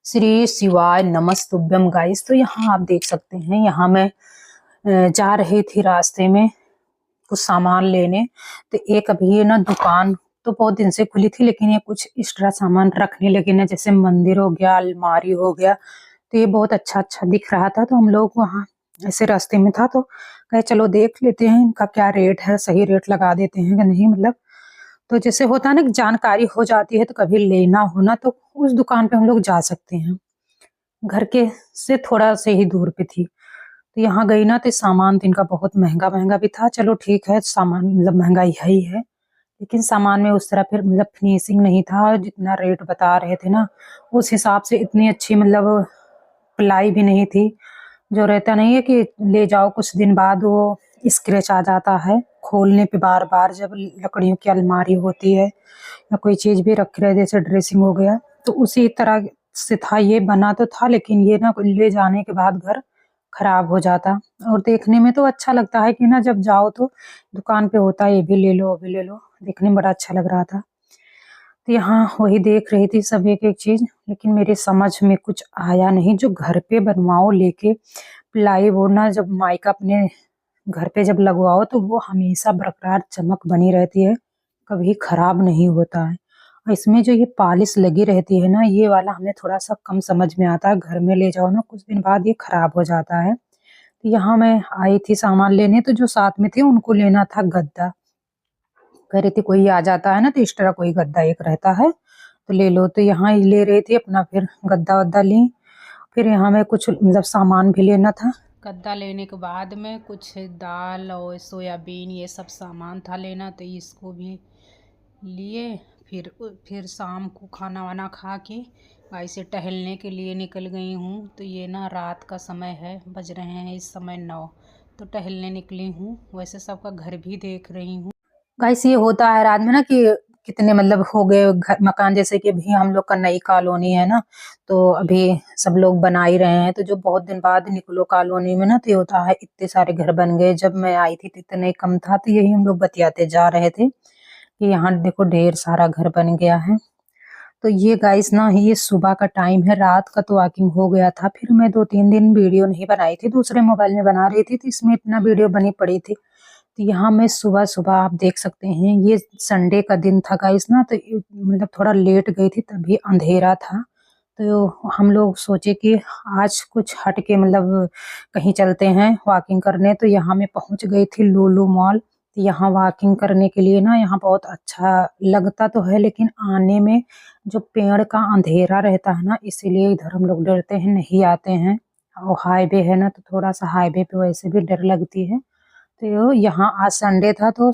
श्री शिवाय नमस्तुभ्यम गाइस। तो यहाँ आप देख सकते हैं, यहाँ मैं जा रही थी रास्ते में कुछ सामान लेने। तो एक अभी ये ना दुकान तो बहुत दिन से खुली थी, लेकिन ये कुछ एक्स्ट्रा सामान रखने लगे ना, जैसे मंदिर हो गया, अलमारी हो गया। तो ये बहुत अच्छा अच्छा दिख रहा था, तो हम लोग वहाँ ऐसे रास्ते में था तो कहे चलो देख लेते हैं इनका क्या रेट है, सही रेट लगा देते हैं कि नहीं। मतलब तो जैसे होता है ना कि जानकारी हो जाती है, तो कभी लेना हो ना तो उस दुकान पे हम लोग जा सकते हैं। घर के से थोड़ा से ही दूर पे थी। तो यहाँ गई ना तो सामान तो इनका बहुत महंगा महंगा भी था। चलो ठीक है, सामान मतलब महंगाई है ही है, लेकिन सामान में उस तरह फिर मतलब फिनिशिंग नहीं था। और जितना रेट बता रहे थे ना, उस हिसाब से इतनी अच्छी मतलब प्लाई भी नहीं थी। जो रहता नहीं है कि ले जाओ कुछ दिन बाद वो स्क्रैच आ जाता है खोलने पे बार बार, जब लकड़ियों की अलमारी होती है या कोई चीज भी रख रहे जैसे ड्रेसिंग हो गया, तो उसी तरह से था। ये बना तो था, लेकिन ये ना ले जाने के बाद घर खराब हो जाता। और देखने में तो अच्छा लगता है कि ना, जब जाओ तो दुकान पे होता है ये भी ले लो वो भी ले लो, देखने में बड़ा अच्छा लग रहा था। तो यहाँ वही देख रही थी सब एक एक चीज, लेकिन मेरे समझ में कुछ आया नहीं। जो घर पे बनवाओ लेके प्लाई बोर्ड ना, जब माइका अपने घर पे जब लगवाओ तो वो हमेशा बरकरार चमक बनी रहती है, कभी खराब नहीं होता है। और इसमें जो ये पॉलिश लगी रहती है ना, ये वाला हमें थोड़ा सा कम समझ में आता है। घर में ले जाओ ना कुछ दिन बाद ये खराब हो जाता है। तो यहाँ मैं आई थी सामान लेने, तो जो साथ में थे उनको लेना था गद्दा। कह रही थी कोई आ जाता है ना तो इस तरह कोई गद्दा एक रहता है तो ले लो। तो यहाँ ही ले रही थी अपना, फिर गद्दा वद्दा ली। फिर यहाँ में कुछ मतलब सामान भी लेना था। गद्दा लेने के बाद में कुछ दाल और सोयाबीन ये सब सामान था लेना, तो इसको भी लिए। फिर शाम को खाना वाना खा के ऐसे टहलने के लिए निकल गई हूँ। तो ये ना रात का समय है, बज रहे हैं इस समय 9। तो टहलने निकली हूँ, वैसे सबका घर भी देख रही हूँ। गाइस ये होता है रात में ना कि कितने मतलब हो गए घर मकान, जैसे कि अभी हम लोग का नई कॉलोनी है ना, तो अभी सब लोग बना ही रहे हैं। तो जो बहुत दिन बाद निकलो कॉलोनी में ना, तो ये होता है इतने सारे घर बन गए। जब मैं आई थी तो इतना ही कम था। तो यही हम लोग बतियाते जा रहे थे कि यहाँ देखो ढेर सारा घर बन गया है। तो ये गाइस ना, ये सुबह का टाइम है, रात का तो वॉकिंग हो गया था। फिर मैं 2-3 दिन वीडियो नहीं बनाई थी, दूसरे मोबाइल में बना रही थी, तो इसमें इतना वीडियो बनी पड़ी थी। तो यहाँ मैं सुबह सुबह आप देख सकते हैं, ये संडे का दिन था गाइस ना, तो मतलब थोड़ा लेट गई थी, तभी अंधेरा था। तो हम लोग सोचे कि आज कुछ हट के मतलब कहीं चलते हैं वॉकिंग करने। तो यहाँ मैं पहुंच गई थी लुलु मॉल। तो यहाँ वॉकिंग करने के लिए ना, यहाँ बहुत अच्छा लगता तो है, लेकिन आने में जो पेड़ का अंधेरा रहता है ना, इसीलिए इधर हम लोग डरते हैं, नहीं आते हैं। और हाईवे है ना, तो थोड़ा सा हाईवे पे वैसे भी डर लगती है। तो यहाँ आज संडे था, तो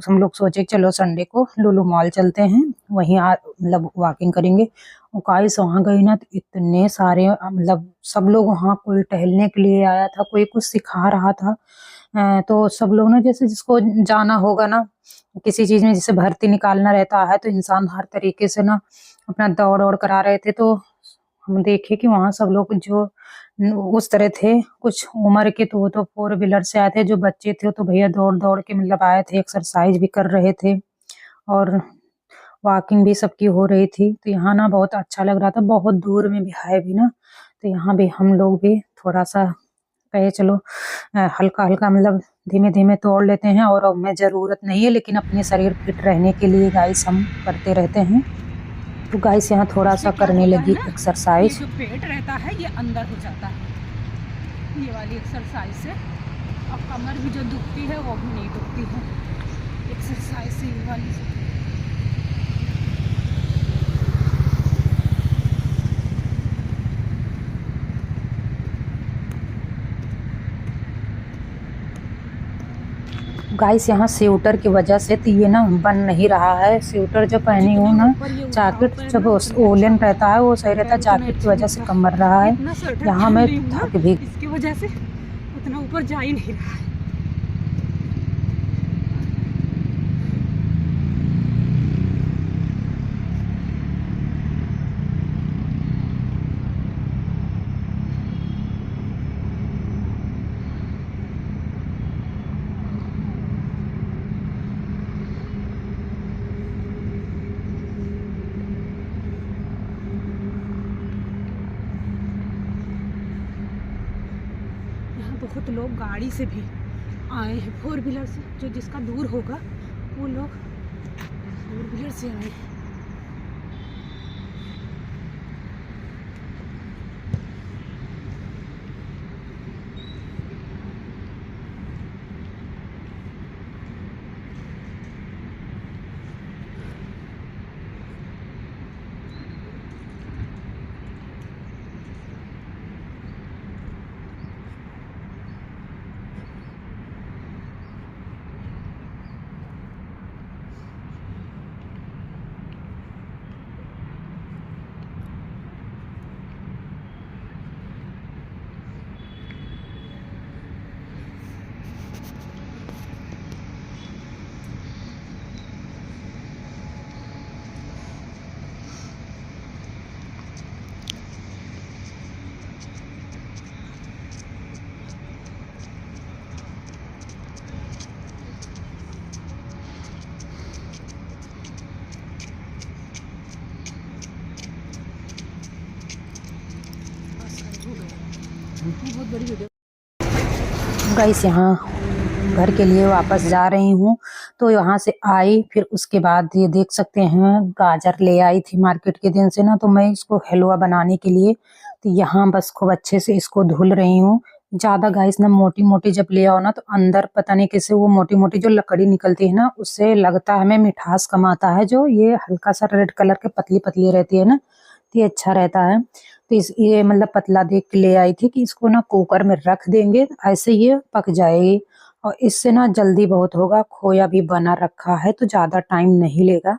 हम लोग सोचे कि चलो संडे को लुलु मॉल चलते हैं, वहीं मतलब वॉकिंग करेंगे। और गाइस वहाँ गई ना, तो इतने सारे मतलब सब लोग वहाँ, कोई टहलने के लिए आया था, कोई कुछ सिखा रहा था। तो सब लोग ना, जैसे जिसको जाना होगा ना किसी चीज में, जैसे भर्ती निकालना रहता है, तो इंसान हर तरीके से ना अपना दौड़ दौड़ करा रहे थे। तो हम देखे कि वहाँ सब लोग जो उस तरह थे, कुछ उम्र के, तो वो तो 4 व्हीलर से आए थे। जो बच्चे थे तो भैया दौड़ दौड़ के मतलब आए थे, एक्सरसाइज भी कर रहे थे और वॉकिंग भी सबकी हो रही थी। तो यहाँ ना बहुत अच्छा लग रहा था, बहुत दूर में भी है भी ना। तो यहाँ भी हम लोग भी थोड़ा सा कहे चलो हल्का हल्का मतलब धीमे धीमे तोड़ लेते हैं। और हमें जरूरत नहीं है, लेकिन अपने शरीर फिट रहने के लिए गाइस हम करते रहते हैं। तो गाइस यहाँ थोड़ा सा करने लगी एक्सरसाइज। ये जो पेट रहता है ये अंदर हो जाता है, ये वाली एक्सरसाइज से। और कमर भी जो दुखती है वो भी नहीं दुखती है एक्सरसाइज से, ये वाली से। गाइस यहाँ स्वेटर की वजह से तो ये ना बन नहीं रहा है। स्वेटर जो पहनी हूँ ना, जैकेट जब वोलन रहता है वो सही रहता है, जैकेट की वजह से कम मर रहा है। यहाँ मैं थक भी इसकी वजह से उतना ऊपर जा ही नहीं रहा है। बहुत लोग गाड़ी से भी आए हैं, 4 व्हीलर से। जो जिसका दूर होगा वो लोग 4 व्हीलर से आए हैं। बहुत बड़ी वीडियो। गाइस यहाँ घर के लिए वापस जा रही हूँ, तो यहाँ से आई, फिर उसके बाद ये देख सकते हैं गाजर ले आई थी मार्केट के दिन से ना, तो मैं इसको हलवा बनाने के लिए तो यहाँ बस खूब अच्छे से इसको धुल रही हूँ। ज्यादा गाइस ना मोटी मोटी जब ले आओ ना तो अंदर पता नहीं कैसे वो मोटी मोटी जो लकड़ी निकलती है ना, उससे लगता है हमें मिठास कम आता है। जो ये हल्का सा रेड कलर के पतली पतली रहती है ना, तो ये अच्छा रहता है। तो ये मतलब पतला देख के ले आई थी कि इसको ना कुकर में रख देंगे, ऐसे ये पक जाएगी और इससे ना जल्दी बहुत होगा। खोया भी बना रखा है तो ज्यादा टाइम नहीं लेगा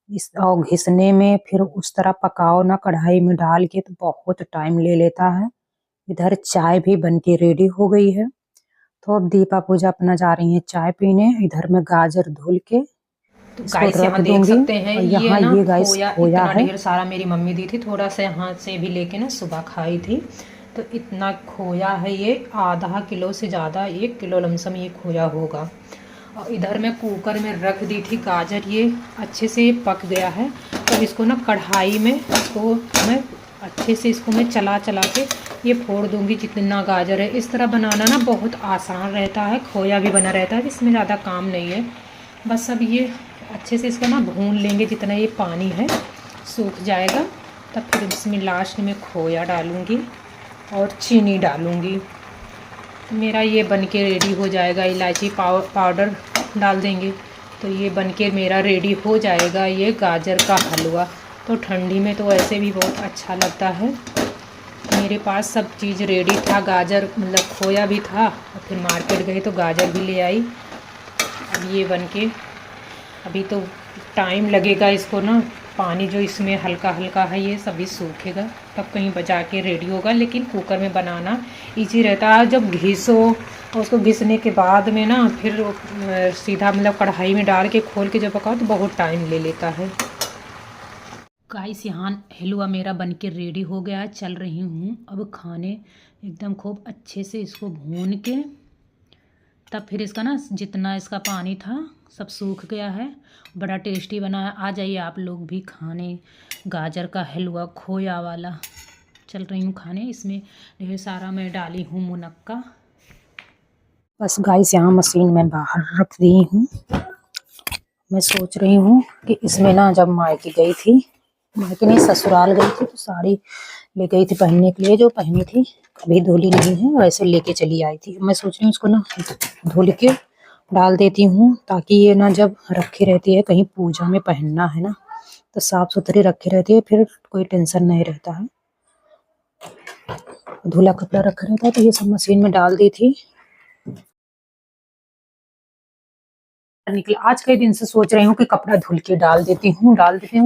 इस और घिसने में। फिर उस तरह पकाओ ना कढ़ाई में डाल के तो बहुत टाइम ले लेता है। इधर चाय भी बन के रेडी हो गई है, तो अब दीपा पूजा अपना जा रही है चाय पीने। इधर में गाजर धुल के तो इसको गाइस रख यहाँ देख दूंगी। सकते हैं और ये यहाँ ना ये गाइस खोया खोया इतना है। ढेर सारा मेरी मम्मी दी थी, थोड़ा सा यहाँ से भी लेके ना सुबह खाई थी। तो इतना खोया है, ये आधा किलो से ज़्यादा, 1 किलो लमसम ये खोया होगा। और इधर मैं कुकर में रख दी थी गाजर, ये अच्छे से पक गया है। तो इसको ना कढ़ाई में इसको मैं अच्छे से इसको मैं चला चला के ये फोड़ दूंगी जितना गाजर है। इस तरह बनाना ना बहुत आसान रहता है, खोया भी बना रहता है, इसमें ज़्यादा काम नहीं है। बस अब ये अच्छे से इसको ना भून लेंगे, जितना ये पानी है सूख जाएगा। तब फिर इसमें लास्ट में खोया डालूँगी और चीनी डालूँगी। तो मेरा ये बनके रेडी हो जाएगा। इलायची पाउडर डाल देंगे तो ये बनके मेरा रेडी हो जाएगा ये गाजर का हलवा। तो ठंडी में तो ऐसे भी बहुत अच्छा लगता है। मेरे पास सब चीज़ रेडी था, गाजर मतलब खोया भी था, और फिर मार्केट गए तो गाजर भी ले आई। अब ये बनके अभी तो टाइम लगेगा इसको ना, पानी जो इसमें हल्का हल्का है ये सभी सूखेगा तब कहीं बचा के रेडी होगा। लेकिन कुकर में बनाना इजी रहता है। जब घिसो और उसको घिसने के बाद में ना फिर सीधा मतलब कढ़ाई में डाल के खोल के जब पकाओ तो बहुत टाइम ले लेता है। गाइस यहाँ हलवा मेरा बनके रेडी हो गया है, चल रही हूँ अब खाने। एकदम खूब अच्छे से इसको भून के तब फिर इसका ना जितना इसका पानी था सब सूख गया है। बड़ा टेस्टी बना है। आ जाइए आप लोग भी खाने गाजर का हलवा खोया वाला। चल रही हूँ खाने। इसमें ढेर सारा मैं डाली हूँ मुनक्का। बस गाइस यहाँ मशीन में बाहर रख दी हूँ। मैं सोच रही हूँ कि इसमें ना जब मायके गई थी, मायके नहीं ससुराल गई थी, तो साड़ी ले गई थी पहनने के लिए, जो पहनी थी कभी धुली नहीं है, वैसे लेके चली आई थी। मैं सोच रही हूँ इसको ना धुल के डाल देती हूँ, ताकि ये ना जब रखी रहती है कहीं पूजा में पहनना है ना तो साफ सुथरी रखी रहती है, फिर कोई टेंशन नहीं रहता है। धुला कपड़ा रखा रहता है तो ये सब मशीन में डाल दी थी। निकला आज कई दिन से सोच रही हूँ कि कपड़ा धुल के डाल देती हूँ,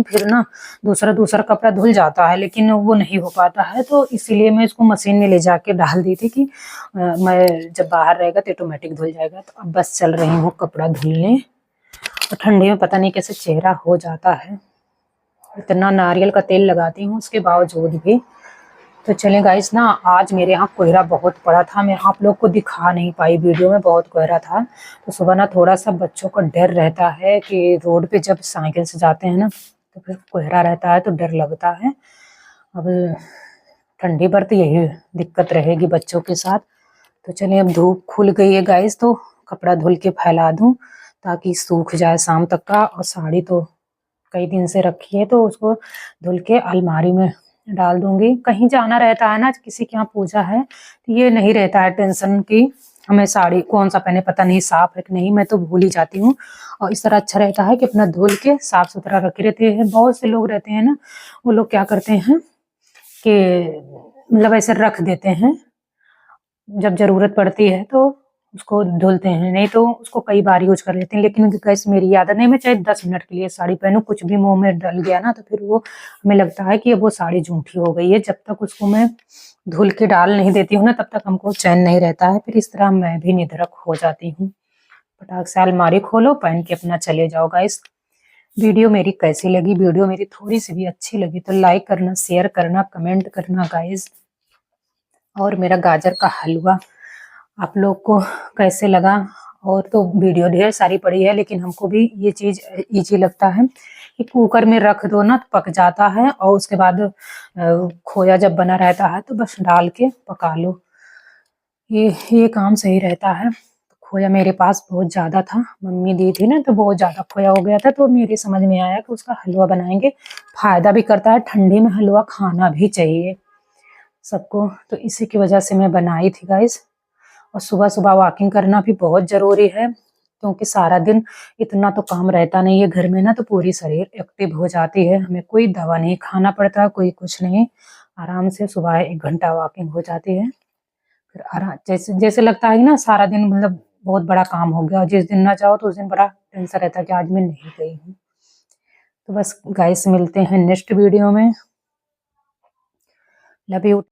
फिर ना दूसरा कपड़ा धुल जाता है, लेकिन वो नहीं हो पाता है। तो इसीलिए मैं इसको मशीन में ले जाके डाल दी थी कि मैं जब बाहर रहेगा तो ऑटोमेटिक धुल जाएगा। तो अब बस चल रही हूँ कपड़ा धुलने। और ठंडी में पता नहीं कैसे चेहरा हो जाता है, इतना नारियल का तेल लगाती हूँ उसके बावजूद भी। तो चलें गाइस ना, आज मेरे यहाँ कोहरा बहुत पड़ा था, मैं आप लोग को दिखा नहीं पाई वीडियो में, बहुत कोहरा था। तो सुबह ना थोड़ा सा बच्चों का डर रहता है कि रोड पे जब साइकिल से जाते हैं ना तो फिर कोहरा रहता है तो डर लगता है। अब ठंडी पर तो यही दिक्कत रहेगी बच्चों के साथ। तो चलिए अब धूप खुल गई है गाइस, तो कपड़ा धुल के फैला दूं ताकि सूख जाए शाम तक का। और साड़ी तो कई दिन से रखी है, तो उसको धुल के अलमारी में डाल दूंगी। कहीं जाना रहता है ना, किसी के यहाँ पूजा है, तो ये नहीं रहता है टेंशन की हमें साड़ी कौन सा पहने, पता नहीं साफ है कि नहीं, मैं तो भूल ही जाती हूँ। और इस तरह अच्छा रहता है कि अपना धुल के साफ सुथरा रखे रहते हैं। बहुत से लोग रहते हैं ना, वो लोग क्या करते हैं कि मतलब ऐसे रख देते हैं, जब जरूरत पड़ती है तो उसको धुलते हैं, नहीं तो उसको कई बार यूज कर लेते हैं। लेकिन गैस मेरी आदत नहीं, मैं चाहे 10 मिनट के लिए साड़ी पहनूं, कुछ भी मुंह में डल गया ना तो फिर वो हमें लगता है कि अब वो साड़ी झूठी हो गई है। जब तक उसको मैं धुल के डाल नहीं देती हूँ ना, तब तक हमको चैन नहीं रहता है। फिर इस तरह मैं भी निधड़क हो जाती हूँ। फटाक से अलमारी खोलो, पहन के अपना चले जाओ गाइस। वीडियो मेरी कैसी लगी, वीडियो मेरी थोड़ी सी भी अच्छी लगी तो लाइक करना, शेयर करना, कमेंट करना गाइस। और मेरा गाजर का हलवा आप लोग को कैसे लगा? और तो वीडियो ढेर सारी पड़ी है, लेकिन हमको भी ये चीज़ इजी लगता है कि कुकर में रख दो ना तो पक जाता है, और उसके बाद खोया जब बना रहता है तो बस डाल के पका लो। ये काम सही रहता है। खोया मेरे पास बहुत ज़्यादा था, मम्मी दी थी ना, तो बहुत ज़्यादा खोया हो गया था, तो मेरे समझ में आया कि उसका हलवा बनाएंगे। फ़ायदा भी करता है, ठंडी में हलवा खाना भी चाहिए सबको, तो इसी की वजह से मैं बनाई थी गाइस। और सुबह सुबह वॉकिंग करना भी बहुत ज़रूरी है, क्योंकि सारा दिन इतना तो काम रहता नहीं है घर में ना, तो पूरी शरीर एक्टिव हो जाती है। हमें कोई दवा नहीं खाना पड़ता, कोई कुछ नहीं, आराम से सुबह 1 घंटा वॉकिंग हो जाती है। फिर आराम जैसे जैसे लगता है ना सारा दिन मतलब बहुत बड़ा काम हो गया, और जिस दिन ना जाओ तो उस दिन बड़ा टेंशन रहता है कि आज मैं नहीं गई हूँ। तो बस गाइस मिलते हैं नेक्स्ट वीडियो में। Love you.